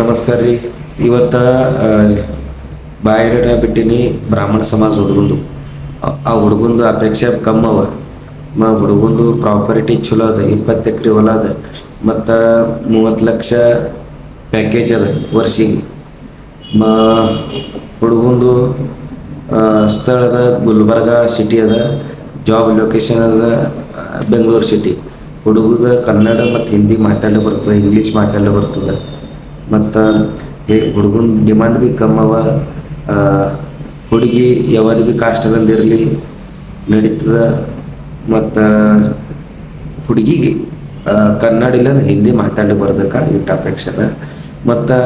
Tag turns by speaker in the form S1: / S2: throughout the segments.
S1: ನಮಸ್ಕಾರ ರೀ. ಇವತ್ತು ಬಾಯೋಡೇಟಾ ಬಿಟ್ಟಿನಿ ಬ್ರಾಹ್ಮಣ ಸಮಾಜ ಹುಡುಗಂದು. ಆ ಹುಡುಗಂದು ಅಪೇಕ್ಷೆ ಕಮ್ಮಿ ಅವ. ಹುಡುಗಂದು ಪ್ರಾಪರ್ಟಿ ಚಲೋ ಅದ, 20 ಎಕರೆ ಹೊಲ ಅದ, ಮತ್ತು 30 ಲಕ್ಷ ಪ್ಯಾಕೇಜ್ ಅದ ವರ್ಷಿಗೆ. ಹುಡುಗಂದು ಸ್ಥಳದ ಗುಲ್ಬರ್ಗ ಸಿಟಿ ಅದ, ಜಾಬ್ ಲೊಕೇಶನ್ ಅದ ಬೆಂಗಳೂರು ಸಿಟಿ. ಹುಡುಗ ಕನ್ನಡ ಮತ್ತು ಹಿಂದಿ ಮಾತಾಡಲು ಬರ್ತದೆ, ಇಂಗ್ಲೀಷ್ ಮಾತಾಡಲು ಬರ್ತದೆ. ಮತ್ತು ಹುಡುಗನ ಡಿಮಾಂಡ್ ಭೀ ಕಮ್ಮವ. ಹುಡುಗಿ ಯಾವ್ದು ಭೀ ಕಾಸ್ಟಲ್ಲಿರಲಿ ನಡೀತದೆ. ಮತ್ತು ಹುಡುಗಿಗೆ ಕನ್ನಡ ಇಲ್ಲ ಹಿಂದಿ ಮಾತಾಡಲಿಕ್ಕೆ ಬರ್ಬೇಕಾ ಇಟ್ಟು ಅಪೇಕ್ಷೆ ಅದ. ಮತ್ತು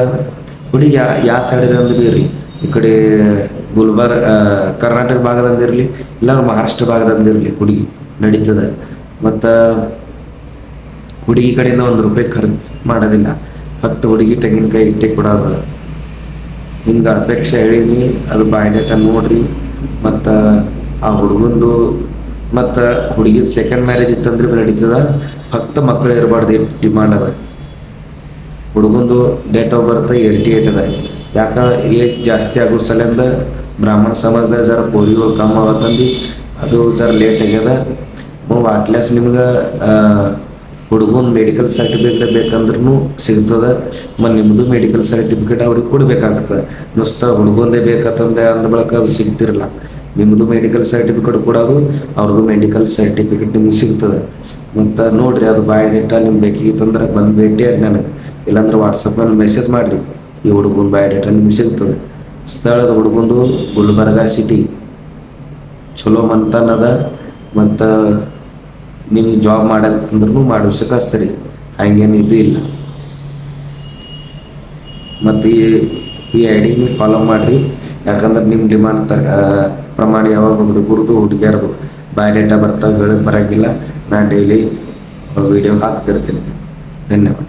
S1: ಹುಡುಗಿ ಯಾವ ಸೈಡ್ದಂದು ಭೀ ಇರಲಿ, ಈ ಕಡೆ ಕರ್ನಾಟಕ ಭಾಗದಂದಿರಲಿ ಇಲ್ಲ ಮಹಾರಾಷ್ಟ್ರ ಭಾಗದಂದಿರಲಿ ಹುಡುಗಿ ನಡೀತದೆ. ಮತ್ತು ಹುಡುಗಿ ಕಡೆಯಿಂದ ₹1 ಖರ್ಚು ಮಾಡೋದಿಲ್ಲ, ಫಕ್ತ ಹುಡುಗಿ ತೆಂಗಿನಕಾಯಿ ಇಟ್ಟೆ ಕೊಡೋದು. ಹಿಂಗೆ ಅಪೇಕ್ಷೆ ಹೇಳೀನಿ. ಅದು ಬಯೋಡೇಟಾ ನೋಡ್ರಿ. ಮತ್ತು ಆ ಹುಡುಗಂದು ಮತ್ತು ಹುಡುಗಿದ ಸೆಕೆಂಡ್ ಮ್ಯಾರೇಜ್ ಇತ್ತಂದ್ರೆ ನಡೀತದ, ಫಕ್ತ ಮಕ್ಕಳು ಇರಬಾರ್ದು ಡಿಮಾಂಡ್ ಅದ. ಹುಡುಗಂದು ಡೇಟ್ ಆಫ್ ಬರ್ತ್ 88 ಅದ. ಯಾಕಂದ್ರೆ ಏಜ್ ಜಾಸ್ತಿ ಆಗೋ ಸಲಿಂದ ಬ್ರಾಹ್ಮಣ ಸಮಾಜದಾಗ ಜರ ಪೋರಿಗಳು ಕಮ್ಮಿ ಅವತ್ತಂದು ಅದು ಜರ ಲೇಟ್ ಆಗ್ಯದ. ಅಟ್ಲೀಸ್ಟ್ ನಿಮ್ಗೆ ಹುಡುಗನ ಮೆಡಿಕಲ್ ಸರ್ಟಿಫಿಕೇಟ್ ಬೇಕಂದ್ರೂ ಸಿಗ್ತದೆ. ಮತ್ತು ನಿಮ್ಮದು ಮೆಡಿಕಲ್ ಸರ್ಟಿಫಿಕೇಟ್ ಅವ್ರಿಗೆ ಕೊಡಬೇಕಾಗ್ತದೆ. ನುಸ್ತ ಹುಡುಗಂದೇ ಬೇಕಂತಂದೆ ಅಂದ ಬಳಕ ಅದು ಸಿಗ್ತಿರಲ್ಲ. ನಿಮ್ಮದು ಮೆಡಿಕಲ್ ಸರ್ಟಿಫಿಕೇಟ್ ಕೊಡೋದು, ಅವ್ರದ್ದು ಮೆಡಿಕಲ್ ಸರ್ಟಿಫಿಕೇಟ್ ನಿಮ್ಗೆ ಸಿಗ್ತದೆ. ಮತ್ತು ನೋಡಿರಿ, ಅದು ಬಯೋಡೇಟಾ ನಿಮ್ಗೆ ಬೇಕಿತ್ತಂದ್ರೆ ಬಂದು ಭೇಟಿ ಆಯ್ತು ನನಗೆ, ಇಲ್ಲಾಂದ್ರೆ ವಾಟ್ಸಪ್ನಲ್ಲಿ ಮೆಸೇಜ್ ಮಾಡಿರಿ. ಈ ಹುಡುಗನ ಬಯೋಡೇಟಾ ನಿಮ್ಗೆ ಸಿಗ್ತದೆ. ಸ್ಥಳದ ಹುಡುಗಂದು ಗುಲ್ಬರ್ಗ ಸಿಟಿ, ಚಲೋ ಮನ್ತನ ಅದ. ಮತ್ತು ನೀವು ಜಾಬ್ ಮಾಡತ್ತಂದ್ರೂ ಮಾಡಿಸಕ್ಕೆ ಹಚ್ತೀರಿ, ಹಂಗೇನು ಇದು ಇಲ್ಲ. ಮತ್ತು ಈ ID ನೀವು ಫಾಲೋ ಮಾಡಿರಿ. ಯಾಕಂದ್ರೆ ನಿಮ್ಮ ಡಿಮಾಂಡ್ ಪ್ರಮಾಣ ಯಾವಾಗ ಹುಡುಗರದು ಹುಡುಗಿಯರದು ಬಯೋಡೇಟಾ ಬರ್ತಾವೆ ಹೇಳಕ್ಕೆ ಬರೋಂಗಿಲ್ಲ. ನಾನು ಡೈಲಿ ವಿಡಿಯೋ ಹಾಕ್ತಿರ್ತೀನಿ. ಧನ್ಯವಾದ.